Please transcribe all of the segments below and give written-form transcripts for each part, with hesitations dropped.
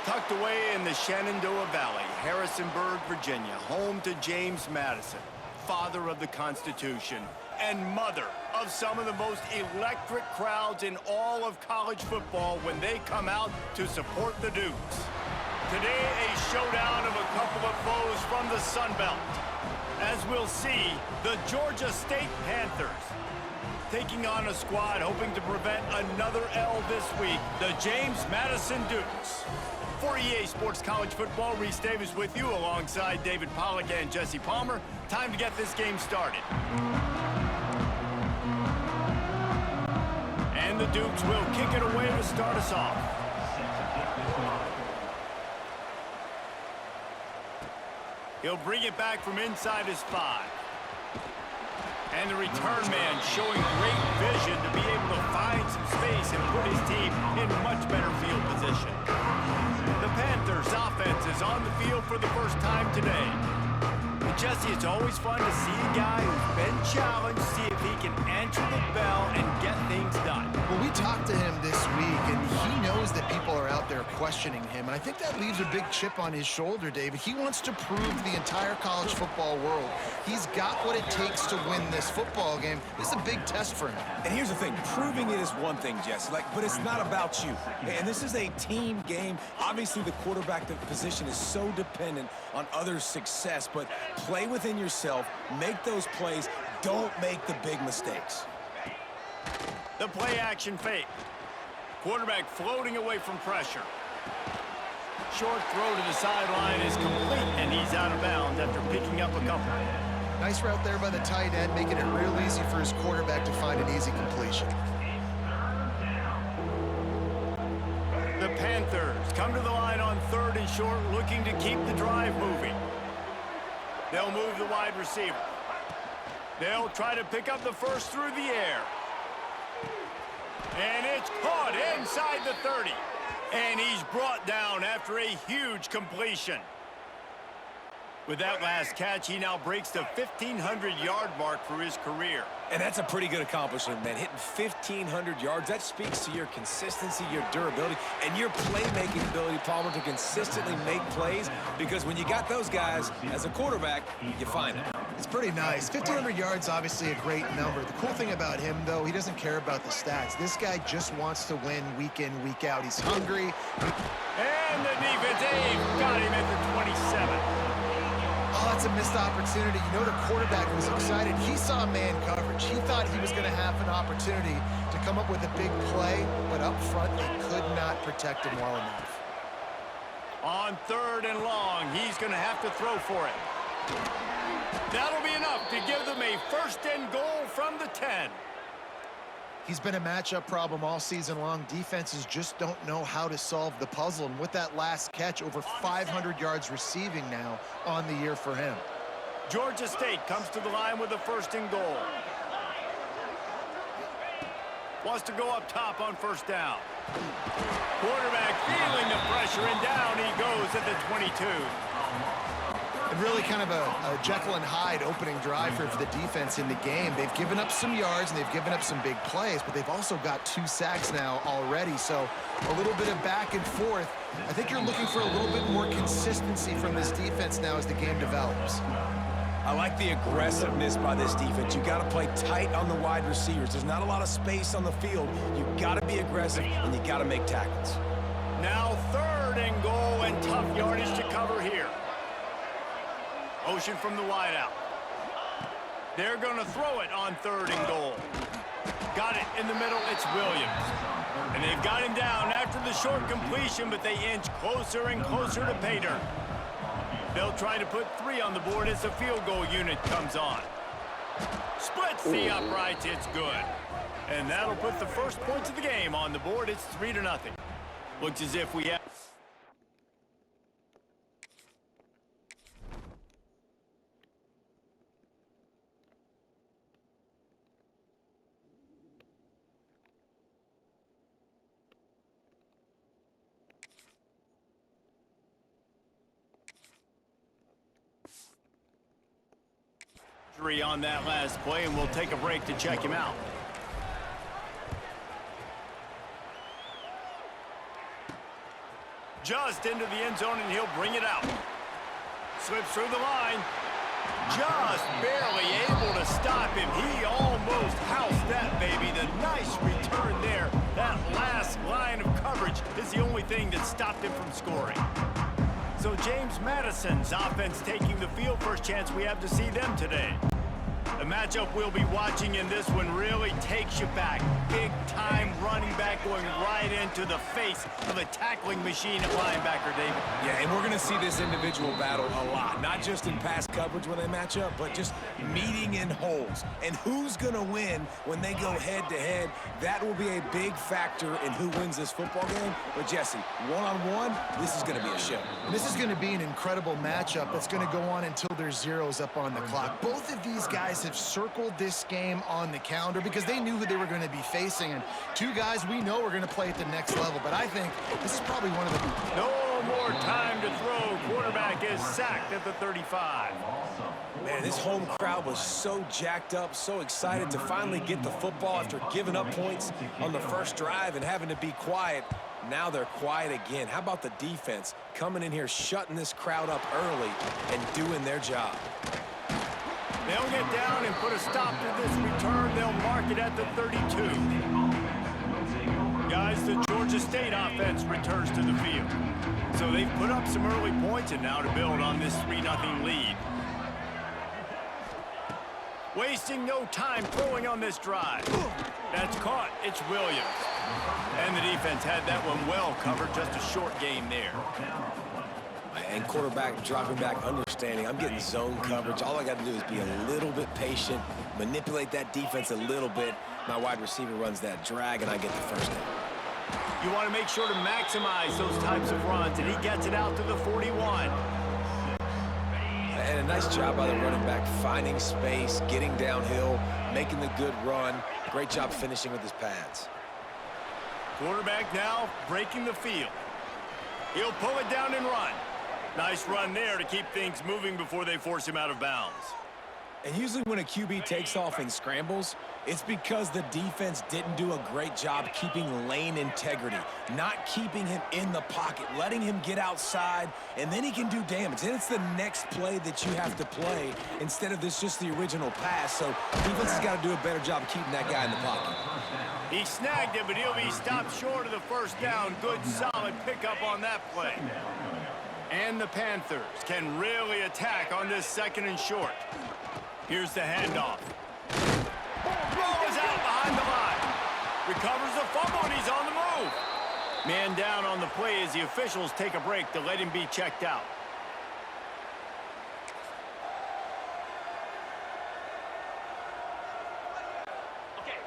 Tucked away in the Shenandoah Valley, Harrisonburg, Virginia, home to James Madison, father of the Constitution and mother of some of the most electric crowds in all of college football when they come out to support the Dukes. Today, a showdown of a couple of foes from the Sun Belt. As we'll see, the Georgia State Panthers taking on a squad hoping to prevent another L this week, the James Madison Dukes. For EA Sports College Football, Reese Davis with you alongside David Pollack and Jesse Palmer. Time to get this game started. And the Dukes will kick it away to start us off. He'll bring it back from inside his 5. And the return man showing great vision to be able to find some space and put his team in much better field position. The Panthers offense is on the field for the first time today. But Jesse, it's always fun to see a guy who's been challenged, see if he can answer the bell and get things done. Well, we talked to him this week, and he knows that people are out there questioning him, and I think that leaves a big chip on his shoulder, David. He wants to prove to the entire college football world he's got what it takes to win this football game. This is a big test for him. And here's the thing, proving it is one thing, Jesse, but it's not about you. And this is a team game. Obviously, the quarterback position is so dependent on others' success, but play within yourself, make those plays, don't make the big mistakes. The play action fake. Quarterback floating away from pressure. Short throw to the sideline is complete, and he's out of bounds after picking up a couple. Nice route there by the tight end, making it real easy for his quarterback to find an easy completion. The Panthers come to the line on 3rd and short, looking to keep the drive moving. They'll move the wide receiver. They'll try to pick up the first through the air. And it's caught inside the 30. And he's brought down after a huge completion. With that last catch, he now breaks the 1,500-yard mark for his career. And that's a pretty good accomplishment, man. Hitting 1,500 yards, that speaks to your consistency, your durability, and your playmaking ability, Palmer, to consistently make plays. Because when you got those guys as a quarterback, you find them. It's pretty nice. 1,500 yards, obviously a great number. The cool thing about him, though, he doesn't care about the stats. This guy just wants to win week in, week out. He's hungry. And the defense got him at the 27. Oh, that's a missed opportunity. You know, the quarterback was excited. He saw man coverage. He thought he was going to have an opportunity to come up with a big play, but up front, they could not protect him well enough. On 3rd and long, he's going to have to throw for it. That'll be enough to give them a 1st and goal from the 10. He's been a matchup problem all season long. Defenses just don't know how to solve the puzzle. And with that last catch, over 500 yards receiving now on the year for him. Georgia State comes to the line with a 1st and goal. Wants to go up top on 1st down. Quarterback feeling the pressure, and down he goes at the 22. And really kind of a Jekyll and Hyde opening drive for the defense in the game. They've given up some yards and they've given up some big plays, but they've also got 2 sacks now already. So a little bit of back and forth. I think you're looking for a little bit more consistency from this defense now as the game develops. I like the aggressiveness by this defense. You got to play tight on the wide receivers. There's not a lot of space on the field. You got to be aggressive and you got to make tackles. Now 3rd and goal, and tough yardage to cover here. Motion from the wideout. They're going to throw it on 3rd and goal. Got it in the middle. It's Williams. And they've got him down after the short completion, but they inch closer and closer to pay dirt. They'll try to put 3 on the board as the field goal unit comes on. Splits the uprights. It's good. And that'll put the first points of the game on the board. It's 3-0. Looks as if we have... on that last play, and we'll take a break to check him out. just into the end zone, and he'll bring it out. Slips through the line. Just barely able to stop him. He almost housed that baby. The nice return there. That last line of coverage is the only thing that stopped him from scoring. So James Madison's offense taking the field. First chance we have to see them today. The matchup we'll be watching in this one really takes you back. Big-time running back going right into the face of a tackling machine at linebacker, David. Yeah, and we're going to see this individual battle a lot. Not just in pass coverage when they match up, but just meeting in holes. And who's going to win when they go head-to-head, that will be a big factor in who wins this football game. But, Jesse, one-on-one, this is going to be a show. And this is going to be an incredible matchup that's going to go on until there's zeros up on the clock. Both of these guys have circled this game on the calendar because they knew who they were going to be facing. And two guys we know are going to play at the next level. But I think this is probably one of the... No more time to throw. Quarterback is sacked at the 35. Man, this home crowd was so jacked up, so excited to finally get the football after giving up points on the first drive and having to be quiet. Now they're quiet again. How about the defense coming in here, shutting this crowd up early and doing their job? They'll get down and put a stop to this return. They'll mark it at the 32. Guys, the Georgia State offense returns to the field. So they've put up some early points and now to build on this 3-0 lead. Wasting no time throwing on this drive. That's caught. It's Williams. And the defense had that one well covered. Just a short game there. And quarterback dropping back, understanding I'm getting zone coverage. All I got to do is be a little bit patient, manipulate that defense a little bit. My wide receiver runs that drag, and I get the first down. You want to make sure to maximize those types of runs, and he gets it out to the 41. And a nice job by the running back, finding space, getting downhill, making the good run. Great job finishing with his pads. Quarterback now breaking the field. He'll pull it down and run. Nice run there to keep things moving before they force him out of bounds. And usually when a QB takes off and scrambles, it's because the defense didn't do a great job keeping lane integrity, not keeping him in the pocket, letting him get outside, and then he can do damage. Then it's the next play that you have to play instead of this just the original pass. So defense has got to do a better job of keeping that guy in the pocket. He snagged it, but he'll be stopped short of the first down. Good, solid pickup on that play. And the Panthers can really attack on this second and short. Here's the handoff. Ball is out behind the line. Recovers the fumble, and he's on the move. Man down on the play as the officials take a break to let him be checked out.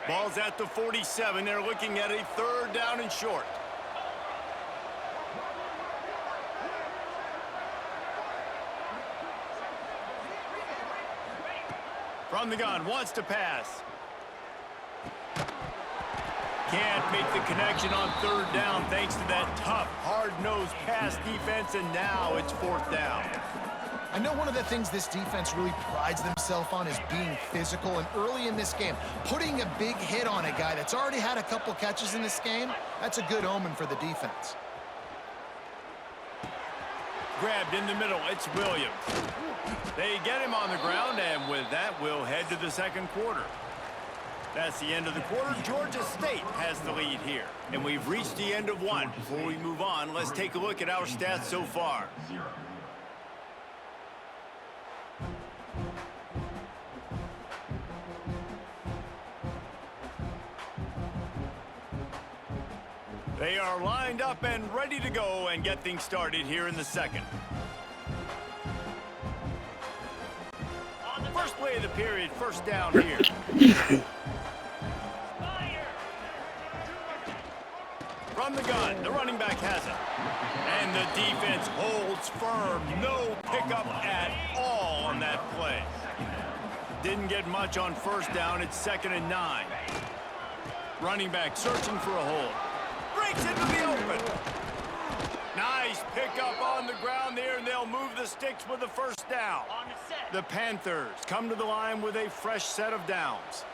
Ball's at the 47. They're looking at a third down and short. From the gun, wants to pass. Can't make the connection on third down thanks to that tough, hard-nosed pass defense, and now it's fourth down. I know one of the things this defense really prides themselves on is being physical, and early in this game, putting a big hit on a guy that's already had a couple catches in this game, that's a good omen for the defense. Grabbed in the middle, it's Williams. They get him on the ground, and with that, we'll head to the second quarter. That's the end of the quarter. Georgia State has the lead here. And we've reached the end of one. Before we move on, let's take a look at our stats so far. They are lined up and ready to go and get things started here in the second. First play of the period, first down here. From the gun, the running back has it. And the defense holds firm. No pickup at all on that play. Didn't get much on first down. It's 2nd and 9. Running back searching for a hole. Breaks into the open. Nice pickup on the ground there, and they'll move the sticks with the first down. The Panthers come to the line with a fresh set of downs.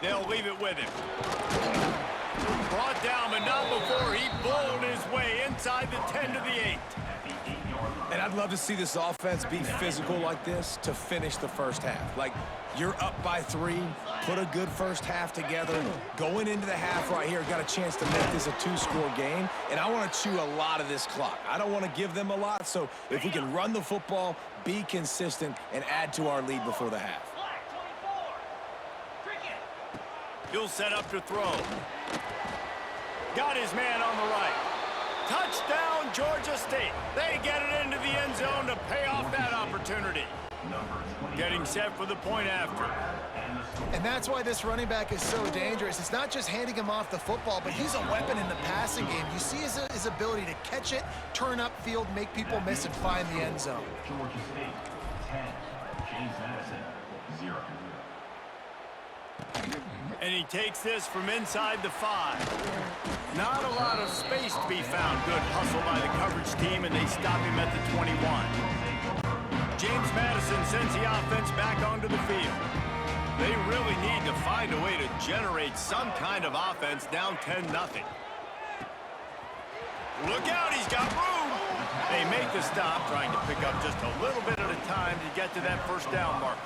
They'll leave it with him. Brought down, but not before he bowled his way inside the 10 to the 8. And I'd love to see this offense be physical like this to finish the first half. Like, you're up by 3, put a good first half together. Going into the half right here, got a chance to make this a 2-score game, and I want to chew a lot of this clock. I don't want to give them a lot, so if we can run the football, be consistent, and add to our lead before the half. He'll set up to throw. Got his man on the right. Touchdown, Georgia State. They get it into the end zone to pay off that opportunity. Getting set for the point after. And that's why this running back is so dangerous. It's not just handing him off the football, but he's a weapon in the passing game. You see his ability to catch it, turn upfield, make people miss, and find the end zone. Georgia State, 10. James Madison, 0. And he takes this from inside the 5. Not a lot of space to be found. Good hustle by the coverage team, and they stop him at the 21. James Madison sends the offense back onto the field. They really need to find a way to generate some kind of offense down 10-0. Look out, he's got room. They make the stop, trying to pick up just a little bit at a time to get to that first down marker.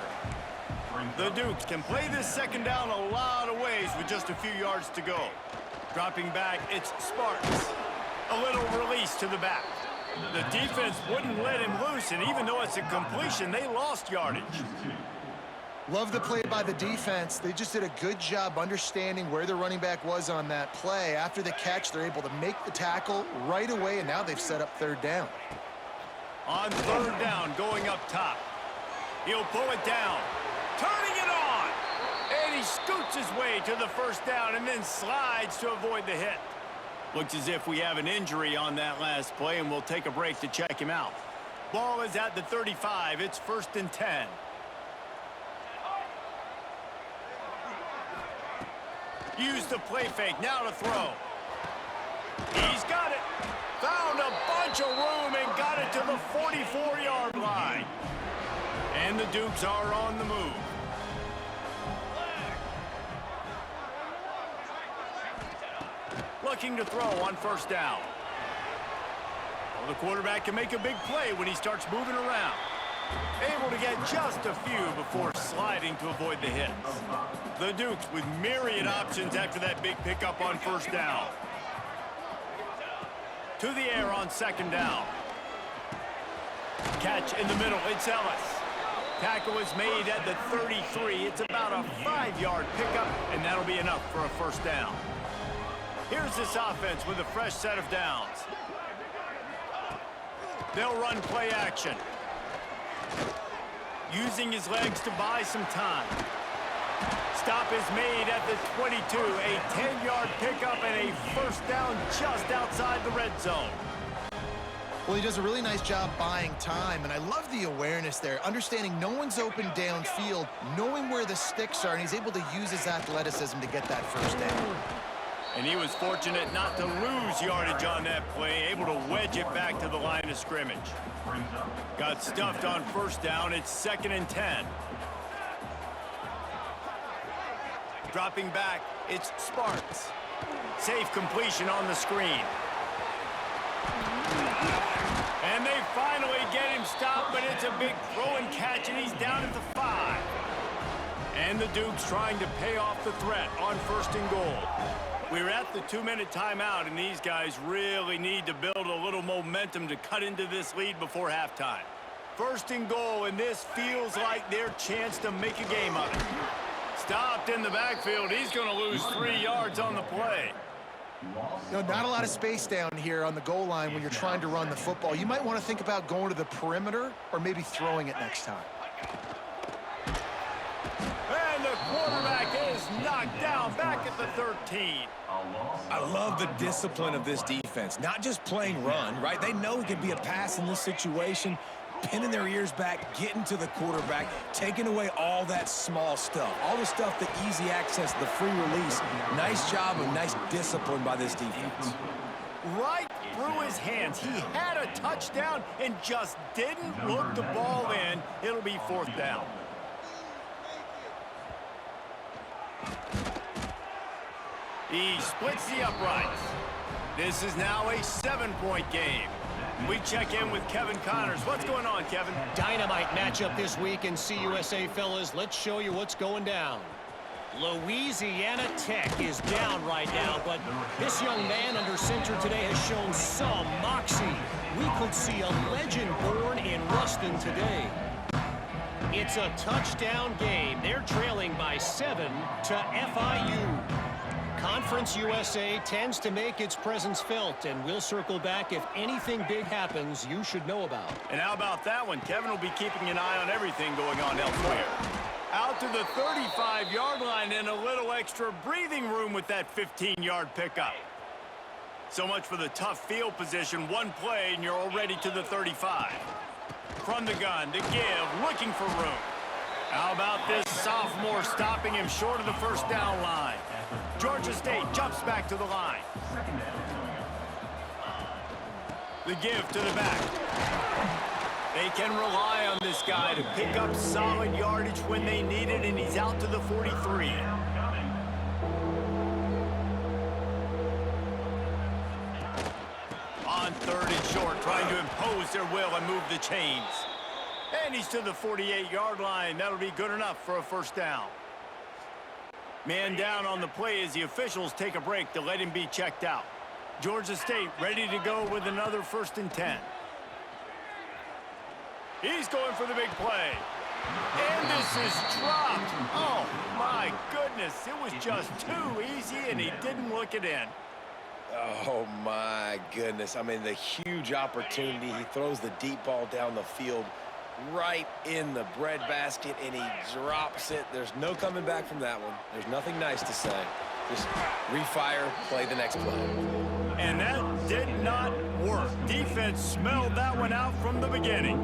The Dukes can play this second down a lot of ways with just a few yards to go. Dropping back, it's Sparks. A little release to the back. The defense wouldn't let him loose, and even though it's a completion, they lost yardage. Love the play by the defense. They just did a good job understanding where the running back was on that play. After the catch, they're able to make the tackle right away, and now they've set up third down. On third down, going up top. He'll pull it down. Turning it on! And he scoots his way to the first down and then slides to avoid the hit. Looks as if we have an injury on that last play, and we'll take a break to check him out. Ball is at the 35. It's 1st and 10. Use the play fake. Now to throw. He's got it. Found a bunch of room and got it to the 44-yard line. And the Dukes are on the move. Looking to throw on first down. Well, the quarterback can make a big play when he starts moving around. Able to get just a few before sliding to avoid the hits. The Dukes with myriad options after that big pickup on first down. To the air on second down. Catch in the middle. It's Ellis. Tackle is made at the 33. It's about a 5-yard pickup, and that'll be enough for a first down. Here's this offense with a fresh set of downs. They'll run play action. Using his legs to buy some time. Stop is made at the 22. A 10-yard pickup and a first down just outside the red zone. Well, he does a really nice job buying time, and I love the awareness there, understanding no one's open downfield, knowing where the sticks are, and he's able to use his athleticism to get that first down. And he was fortunate not to lose yardage on that play, able to wedge it back to the line of scrimmage. Got stuffed on first down. It's 2nd and 10. Dropping back, it's Sparks. Safe completion on the screen. And they finally get him stopped, but it's a big throw and catch, and he's down at the 5. And the Dukes trying to pay off the threat on 1st and goal. We're at the 2-minute timeout, and these guys really need to build a little momentum to cut into this lead before halftime. 1st and goal, and this feels like their chance to make a game of it. Stopped in the backfield. He's going to lose 3 yards on the play. You know, not a lot of space down here on the goal line when you're trying to run the football. You might want to think about going to the perimeter or maybe throwing it next time. And the quarterback is knocked down back at the 13. I love the discipline of this defense. Not just playing run, right? They know it could be a pass in this situation, pinning their ears back, getting to the quarterback, taking away all that small stuff, all the stuff, the easy access, the free release. Nice job and nice discipline by this defense. Right through his hands. He had a touchdown and just didn't look the ball in. It'll be 4th down. He splits the uprights. This is now a 7-point game. We check in with Kevin Connors. What's going on, Kevin? Dynamite matchup this week in CUSA, fellas. Let's show you what's going down. Louisiana Tech is down right now, but this young man under center today has shown some moxie. We could see a legend born in Ruston today. It's a touchdown game. They're trailing by 7 to FIU. Conference USA tends to make its presence felt, and we'll circle back if anything big happens you should know about. And how about that one? Kevin will be keeping an eye on everything going on elsewhere. Out to the 35-yard line and a little extra breathing room with that 15-yard pickup. So much for the tough field position. One play and you're already to the 35. From the gun to give, looking for room. How about this sophomore stopping him short of the first down line? Georgia State jumps back to the line. The give to the back. They can rely on this guy to pick up solid yardage when they need it, and he's out to the 43. On 3rd and short, trying to impose their will and move the chains. And he's to the 48-yard line. That'll be good enough for a first down. Man down on the play as the officials take a break to let him be checked out. Georgia State ready to go with another 1st and 10. He's going for the big play. And this is dropped. Oh, my goodness. It was just too easy, and he didn't look it in. Oh, my goodness. I mean, the huge opportunity. He throws the deep ball down the field right in the breadbasket, and he drops it. There's no coming back from that one. There's nothing nice to say. Just refire, play the next play. And that did not work. Defense smelled that one out from the beginning.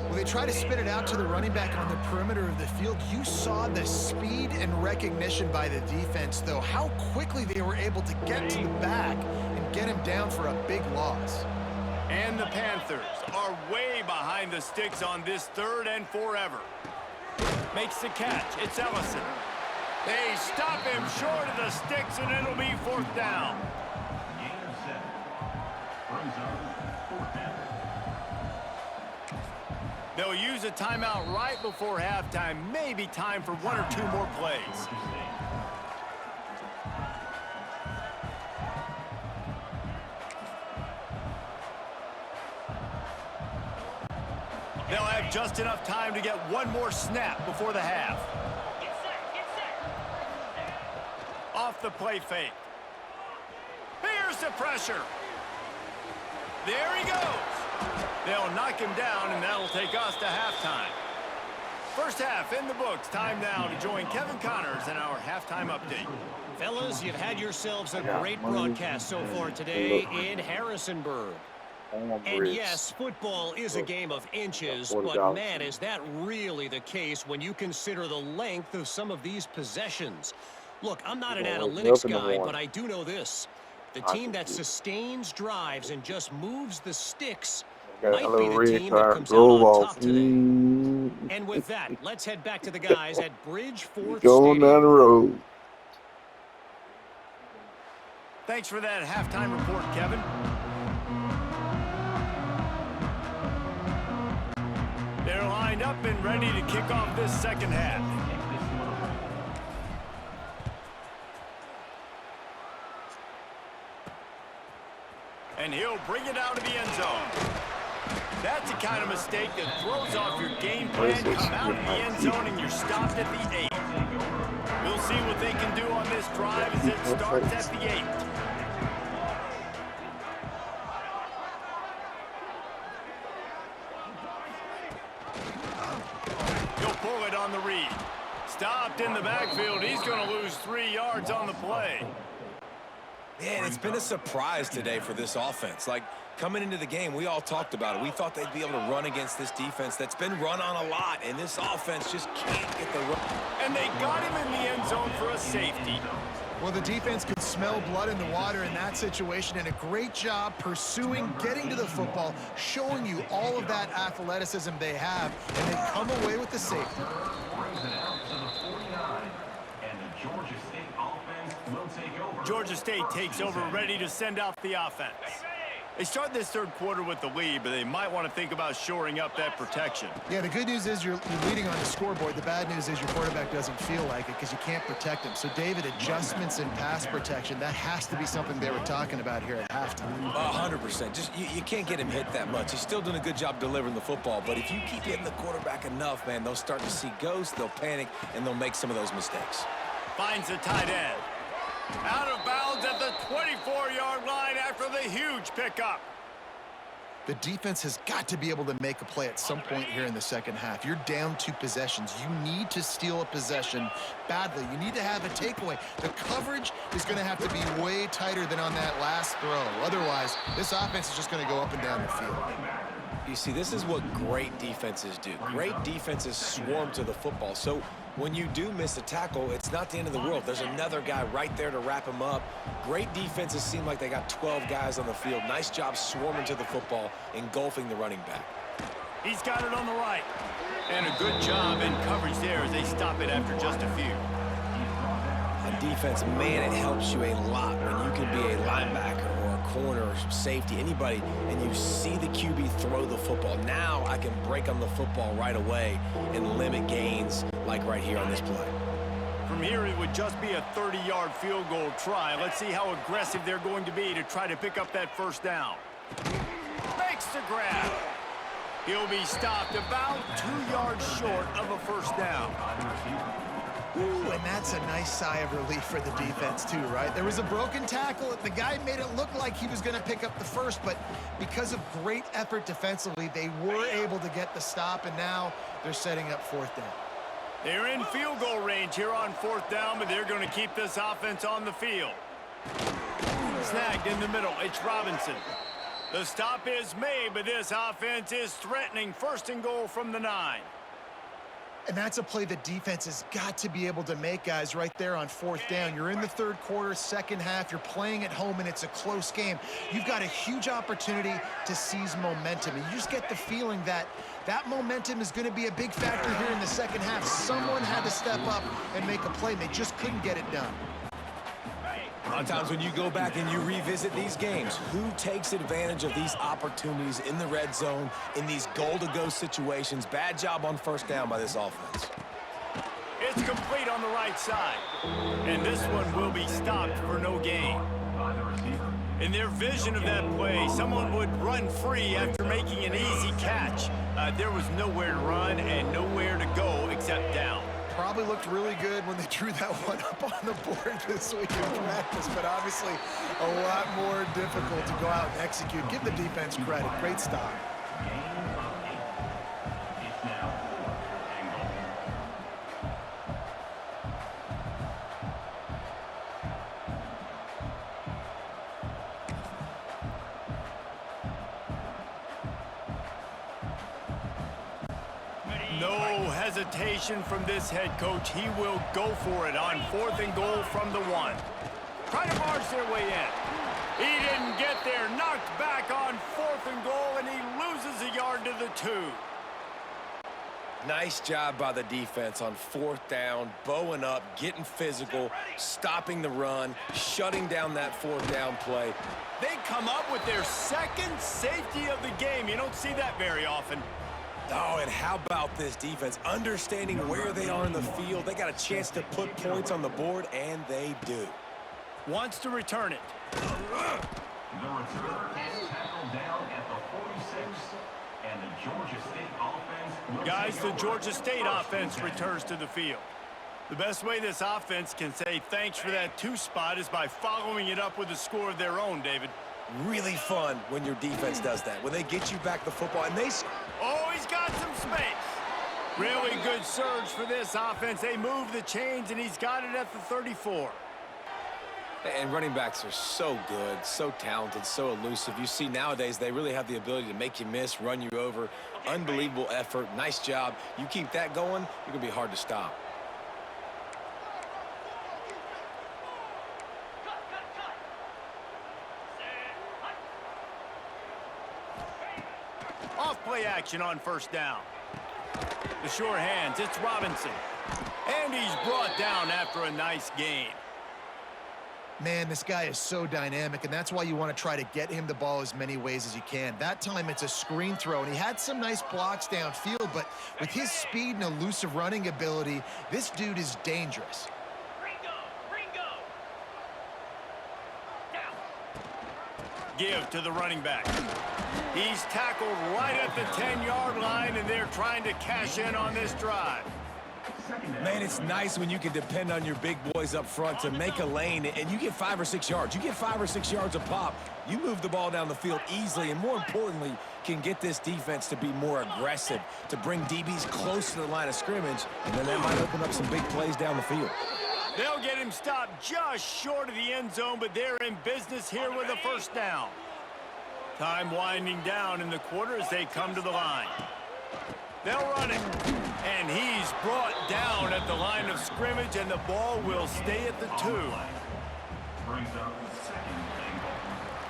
Well, they try to spit it out to the running back on the perimeter of the field. You saw the speed and recognition by the defense, though, how quickly they were able to get to the back and get him down for a big loss. And the Panthers are way behind the sticks on this 3rd and forever. Makes the catch. It's Ellison. They stop him short of the sticks, and it'll be 4th down. Gain of 7. Brings up 4th down. They'll use a timeout right before halftime. Maybe time for 1 or 2 more plays. They'll have just enough time to get 1 more snap before the half. Off the play fake. Here's the pressure. There he goes. They'll knock him down, and that'll take us to halftime. First half in the books. Time now to join Kevin Connors in our halftime update. Fellas, you've had yourselves a great broadcast so far today in Harrisonburg. And yes, football is a game of inches, but man, is that really the case when you consider the length of some of these possessions. Look, I'm not an analytics guy, but I do know this. The team that sustains drives and just moves the sticks might be the team that comes out on top today. And with that, let's head back to the guys at Bridge 4th Going down the road. Thanks for that halftime report, Kevin. They're lined up and ready to kick off this second half. And he'll bring it out of the end zone. That's the kind of mistake that throws off your game plan. Come out of the end zone and you're stopped at the 8. We'll see what they can do on this drive as it starts at the 8. He'll pull it on the read. Stopped in the backfield. He's going to lose 3 yards on the play. Man, it's been a surprise today for this offense. Like, coming into the game, we all talked about it. We thought they'd be able to run against this defense that's been run on a lot, and this offense just can't get the run. And they got him in the end zone for a safety. Well, the defense could smell blood in the water in that situation, and a great job pursuing, getting to the football, showing you all of that athleticism they have, and they come away with the safety. Brings it out to the 49, and the Georgia State offense will take Georgia State takes over, ready to send out the offense. They start this third quarter with the lead, but they might want to think about shoring up that protection. Yeah, the good news is you're leading on the scoreboard. The bad news is your quarterback doesn't feel like it because you can't protect him. So, David, adjustments in pass protection, that has to be something they were talking about here at halftime. 100%. Just you can't get him hit that much. He's still doing a good job delivering the football, but if you keep hitting the quarterback enough, man, they'll start to see ghosts, they'll panic, and they'll make some of those mistakes. Finds the tight end. Out of bounds at the 24-yard line after the huge pickup. The defense has got to be able to make a play at some point here in the second half. You're down 2 possessions. You need to steal a possession badly. You need to have a takeaway. The coverage is going to have to be way tighter than on that last throw. Otherwise, this offense is just going to go up and down the field. You see, this is what great defenses do. Great defenses swarm to the football. So when you do miss a tackle, it's not the end of the world. There's another guy right there to wrap him up. Great defenses seem like they got 12 guys on the field. Nice job swarming to the football, engulfing the running back. He's got it on the right. And a good job in coverage there as they stop it after just a few. On defense, man, it helps you a lot when you can be a linebacker or a corner or safety, anybody, and you see the QB throw the football. Now I can break on the football right away and limit gains like right here on this play. From here, it would just be a 30-yard field goal try. Let's see how aggressive they're going to be to try to pick up that first down. Makes the grab. He'll be stopped about 2 yards short of a first down. Ooh, and that's a nice sigh of relief for the defense too, right? There was a broken tackle. The guy made it look like he was going to pick up the first, but because of great effort defensively, they were able to get the stop, and now they're setting up fourth down. They're in field goal range here on fourth down, but they're going to keep this offense on the field. Snagged in the middle. It's Robinson. The stop is made, but this offense is threatening first and goal from the 9. And that's a play the defense has got to be able to make, guys, right there on fourth down. You're in the third quarter, second half. You're playing at home, and it's a close game. You've got a huge opportunity to seize momentum. And you just get the feeling that that momentum is going to be a big factor here in the second half. Someone had to step up and make a play, and they just couldn't get it done. A lot of times when you go back and you revisit these games, who takes advantage of these opportunities in the red zone, in these goal-to-go situations? Bad job on first down by this offense. It's complete on the right side. And this one will be stopped for no gain. In their vision of that play, someone would run free after making an easy catch. There was nowhere to run and nowhere to go except down. Probably looked really good when they drew that one up on the board this week in practice, but obviously a lot more difficult to go out and execute. Give the defense credit. Great stop. It's now 4th and goal. No hesitation from this head coach. He will go for it on 4th and goal from the 1. Try to march their way in. He didn't get there. Knocked back on 4th and goal, and he loses a yard to the 2. Nice job by the defense on fourth down, bowing up, getting physical, stopping the run, shutting down that fourth down play. They come up with their second safety of the game. You don't see that very often. Oh, and how about this defense? Understanding where they are in the field. They got a chance to put points on the board, and they do. Wants to return it. The return is tackled down at the 46, and the Georgia State offense... Guys, the Georgia State offense returns to the field. The best way this offense can say thanks for that 2 spot is by following it up with a score of their own, David. Really fun when your defense does that, when they get you back the football, and they... Oh, he's got some space. Really good surge for this offense. They move the chains, and he's got it at the 34. And running backs are so good, so talented, so elusive. You see nowadays they really have the ability to make you miss, run you over. Unbelievable effort. Nice job. You keep that going, you're going to be hard to stop. Off play action on first down. The sure hands, it's Robinson. And he's brought down after a nice gain. Man, this guy is so dynamic, and that's why you want to try to get him the ball as many ways as you can. That time, it's a screen throw, and he had some nice blocks downfield, but with his speed and elusive running ability, this dude is dangerous. Give to the running back. He's tackled right at the 10-yard line, and they're trying to cash in on this drive. Man, it's nice when you can depend on your big boys up front to make a lane, and you get 5 or 6 yards. You get 5 or 6 yards a pop. You move the ball down the field easily, and more importantly, can get this defense to be more aggressive, to bring DBs close to the line of scrimmage, and then that might open up some big plays down the field. They'll get him stopped just short of the end zone, but they're in business here with a first down. Time winding down in the quarter as they come to the line. They'll run it. And he's brought down at the line of scrimmage, and the ball will stay at the 2.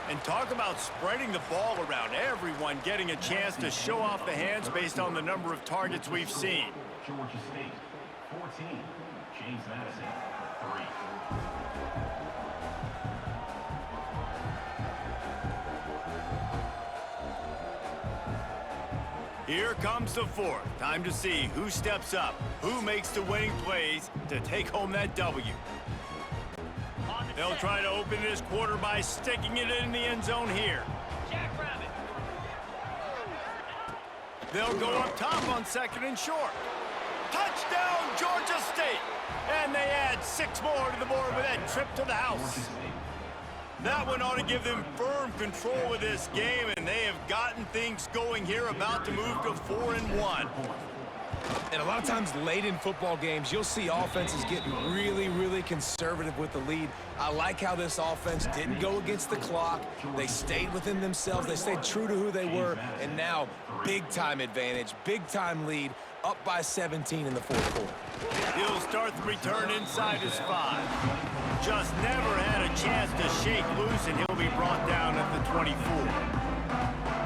And talk about spreading the ball around. Everyone getting a chance to show off the hands based on the number of targets we've seen. Georgia State, 14. James Madison, 3. Here comes the 4th. Time to see who steps up, who makes the winning plays to take home that W. They'll try to open this quarter by sticking it in the end zone here. They'll go up top on 2nd and short. Touchdown, Georgia State! And they add 6 more to the board with that trip to the house. That one ought to give them firm control of this game, and they have gotten things going here, about to move to 4-1. And a lot of times late in football games, you'll see offenses getting really, really conservative with the lead. I like how this offense didn't go against the clock. They stayed within themselves. They stayed true to who they were. And now, big-time advantage, big-time lead, up by 17 in the 4th quarter. He'll start the return inside his 5. Just never had a chance to shake loose, and he'll be brought down at the 24.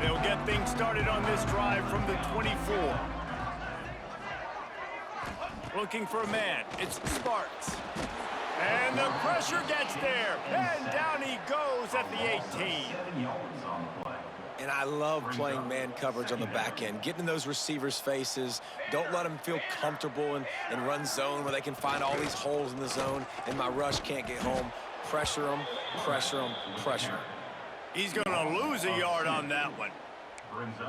They'll get things started on this drive from the 24. Looking for a man. It's Sparks. And the pressure gets there. And down he goes at the 18. And I love playing man coverage on the back end, getting in those receivers' faces. Don't let them feel comfortable and run zone where they can find all these holes in the zone and my rush can't get home. Pressure them, pressure them, pressure them. He's going to lose a yard on that one.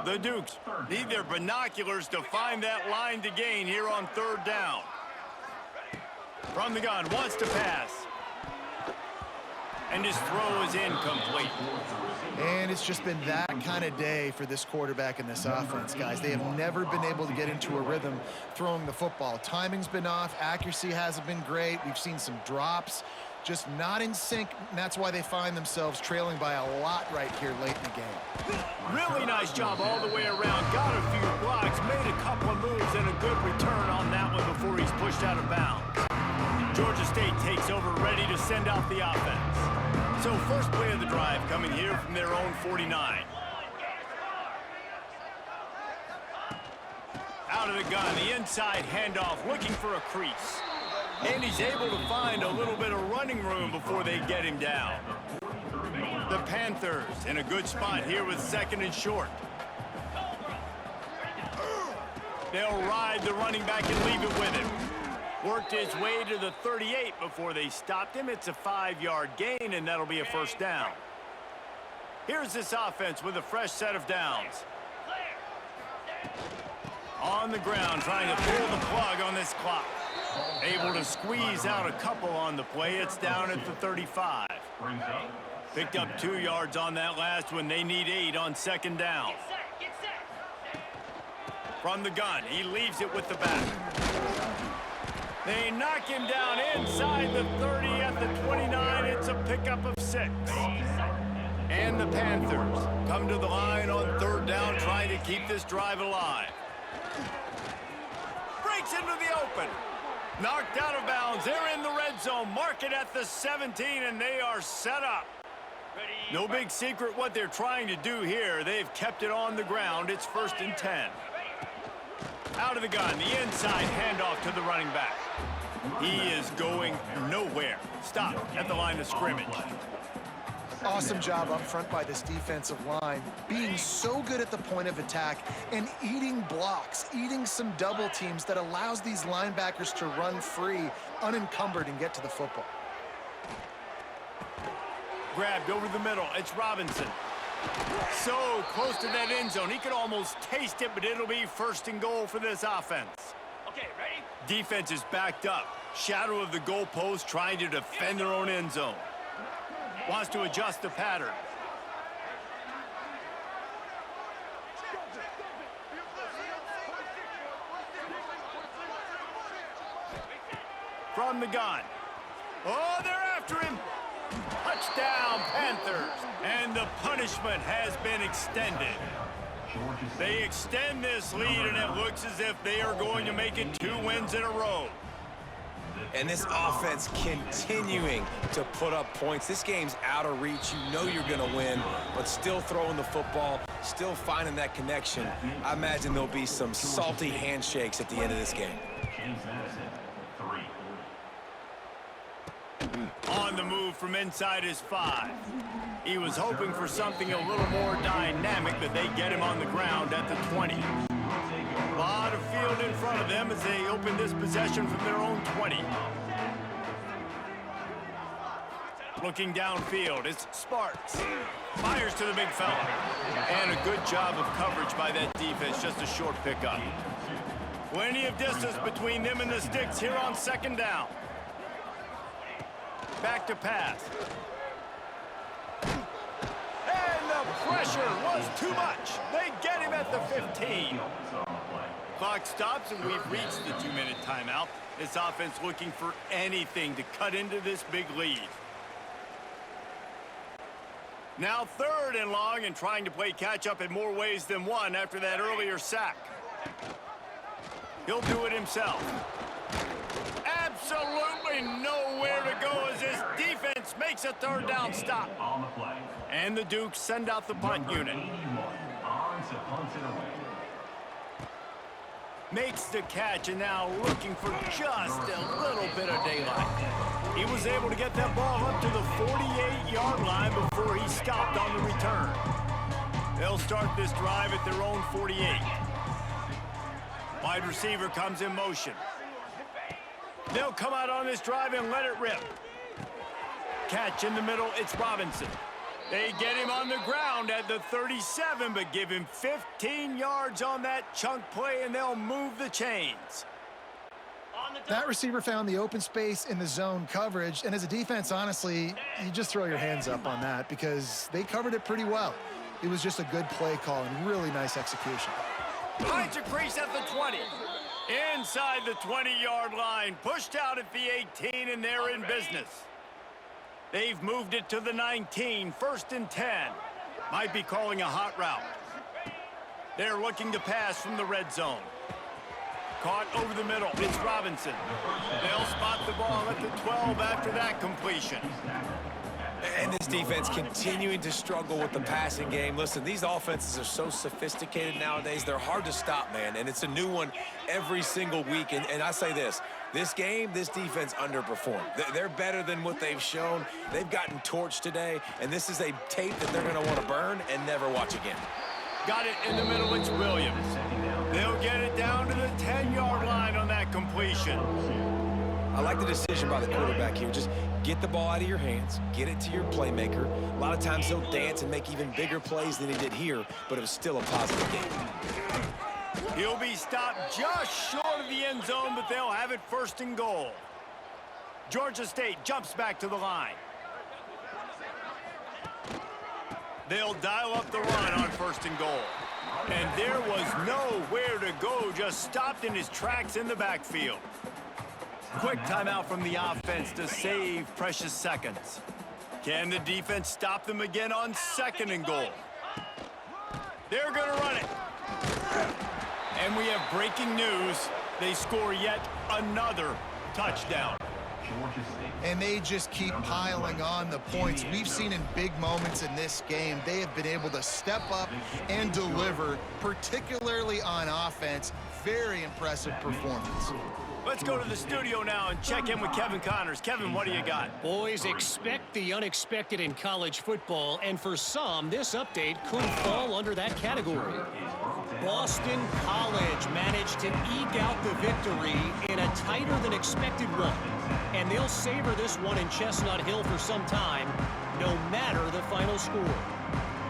The Dukes need their binoculars to find that line to gain here on 3rd down. From the gun, wants to pass. And his throw is incomplete. And it's just been that kind of day for this quarterback and this offense, guys. They have never been able to get into a rhythm throwing the football. Timing's been off. Accuracy hasn't been great. We've seen some drops. Just not in sync, and that's why they find themselves trailing by a lot right here late in the game. Really nice job all the way around. Got a few blocks, made a couple of moves, and a good return on that one before he's pushed out of bounds. Georgia State takes over, ready to send out the offense. So first play of the drive coming here from their own 49. Out of the gun, the inside handoff, looking for a crease. And he's able to find a little bit of running room before they get him down. The Panthers in a good spot here with 2nd and short. They'll ride the running back and leave it with him. Worked his way to the 38 before they stopped him. It's a 5-yard gain, and that'll be a first down. Here's this offense with a fresh set of downs. On the ground, trying to pull the plug on this clock. Able to squeeze out a couple on the play. It's down at the 35. Picked up 2 yards on that last one. They need 8 on 2nd down. From the gun, he leaves it with the back. They knock him down inside the 30 at the 29. It's a pickup of 6. And the Panthers come to the line on 3rd down, trying to keep this drive alive. Breaks into the open. Knocked out of bounds. They're in the red zone. Mark it at the 17, and they are set up. No big secret what they're trying to do here. They've kept it on the ground. It's 1st and 10. Out of the gun, the inside handoff to the running back. He is going nowhere. Stop at the line of scrimmage. Awesome job up front by this defensive line, being so good at the point of attack and eating blocks, eating some double teams that allows these linebackers to run free, unencumbered, and get to the football. Grabbed over the middle. It's Robinson. So close to that end zone. He could almost taste it, but it'll be 1st and goal for this offense. Okay, ready? Defense is backed up. Shadow of the goalpost, trying to defend their own end zone. Wants to adjust the pattern. From the gun. Oh, they're after him. Touchdown, Panthers. And the punishment has been extended. They extend this lead, and it looks as if they are going to make it 2 wins in a row. And this offense continuing to put up points. This game's out of reach. You know you're going to win, but still throwing the football, still finding that connection. I imagine there'll be some salty handshakes at the end of this game. James Madison, 3. On the move from inside his 5. He was hoping for something a little more dynamic, but they get him on the ground at the 20. A lot of field in front of them as they open this possession from their own 20. Looking downfield, it's Sparks. Fires to the big fella. And a good job of coverage by that defense, just a short pickup. Plenty of distance between them and the sticks here on 2nd down. Back to pass. And the pressure was too much. They get him at the 15. Clock stops, and we've reached the 2-minute timeout. This offense looking for anything to cut into this big lead. Now 3rd and long, and trying to play catch-up in more ways than one after that earlier sack. He'll do it himself. Absolutely nowhere to go as this defense makes a 3rd down stop. On the play. And the Dukes send out the punt unit. 81, on to punt it away. Makes the catch, and now looking for just a little bit of daylight. He was able to get that ball up to the 48-yard line before he stopped on the return. They'll start this drive at their own 48. Wide receiver comes in motion. They'll come out on this drive and let it rip. Catch in the middle, it's Robinson. They get him on the ground at the 37, but give him 15 yards on that chunk play, and they'll move the chains. That receiver found the open space in the zone coverage, and as a defense, honestly, you just throw your hands up on that because they covered it pretty well. It was just a good play call and really nice execution. Finds a crease at the 20. Inside the 20-yard line, pushed out at the 18, and they're in business. They've moved it to the 19, 1st and 10. Might be calling a hot route. They're looking to pass from the red zone. Caught over the middle, it's Robinson. They'll spot the ball at the 12 after that completion. And this defense continuing to struggle with the passing game. Listen, these offenses are so sophisticated nowadays. They're hard to stop, man, and it's a new one every single week. And I say this game, this defense underperformed. They're better than what they've shown. They've gotten torched today, and this is a tape that they're going to want to burn and never watch again. Got it in the middle, it's Williams. They'll get it down to the 10-yard line on that completion. I like the decision by the quarterback here. Just get the ball out of your hands, get it to your playmaker. A lot of times he'll dance and make even bigger plays than he did here, but it was still a positive game. He'll be stopped just short of the end zone, but they'll have it 1st and goal. Georgia State jumps back to the line. They'll dial up the run on 1st and goal. And there was nowhere to go, just stopped in his tracks in the backfield. Quick timeout from the offense to save precious seconds. Can the defense stop them again on 2nd and goal? They're going to run it. And we have breaking news. They score yet another touchdown. Georgia State. And they just keep piling on the points. We've seen in big moments in this game, they have been able to step up and deliver, particularly on offense. Very impressive performance. Let's go to the studio now and check in with Kevin Connors. Kevin, what do you got? Boys, expect the unexpected in college football, and for some, this update could fall under that category. Boston College managed to eke out the victory in a tighter-than-expected one, and they'll savor this one in Chestnut Hill for some time, no matter the final score.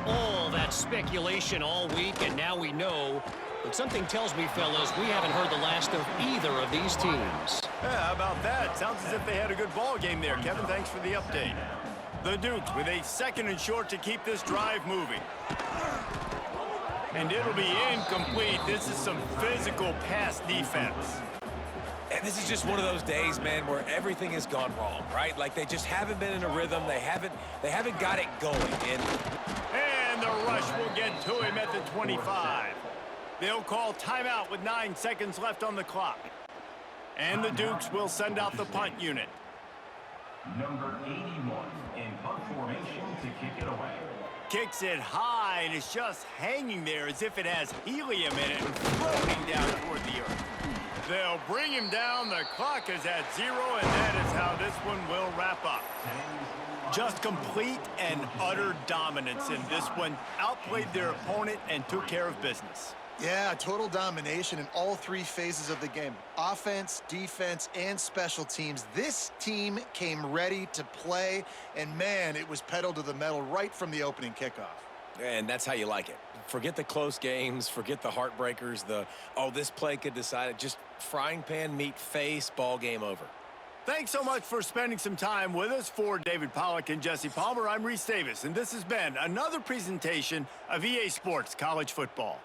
All that speculation all week, and now we know. But something tells me, fellas, we haven't heard the last of either of these teams. Yeah, how about that? Sounds as if they had a good ball game there. Kevin, thanks for the update. The Dukes with a 2nd and short to keep this drive moving. And it'll be incomplete. This is some physical pass defense. And this is just one of those days, man, where everything has gone wrong, right? Like they just haven't been in a rhythm. They haven't got it going. And the rush will get to him at the 25. They'll call timeout with 9 seconds left on the clock. And the Dukes will send out the punt unit. Number 81 in punt formation to kick it away. Kicks it high, and it's just hanging there as if it has helium in it and floating down toward the earth. They'll bring him down. The clock is at 0, and that is how this one will wrap up. Just complete and utter dominance in this one. Outplayed their opponent and took care of business. Yeah, total domination in all 3 phases of the game. Offense, defense, and special teams. This team came ready to play, and man, it was pedal to the metal right from the opening kickoff. And that's how you like it. Forget the close games, forget the heartbreakers, this play could decide it. Just frying pan meet face, ball game over. Thanks so much for spending some time with us. For David Pollack and Jesse Palmer, I'm Reese Davis, and this has been another presentation of EA Sports College Football.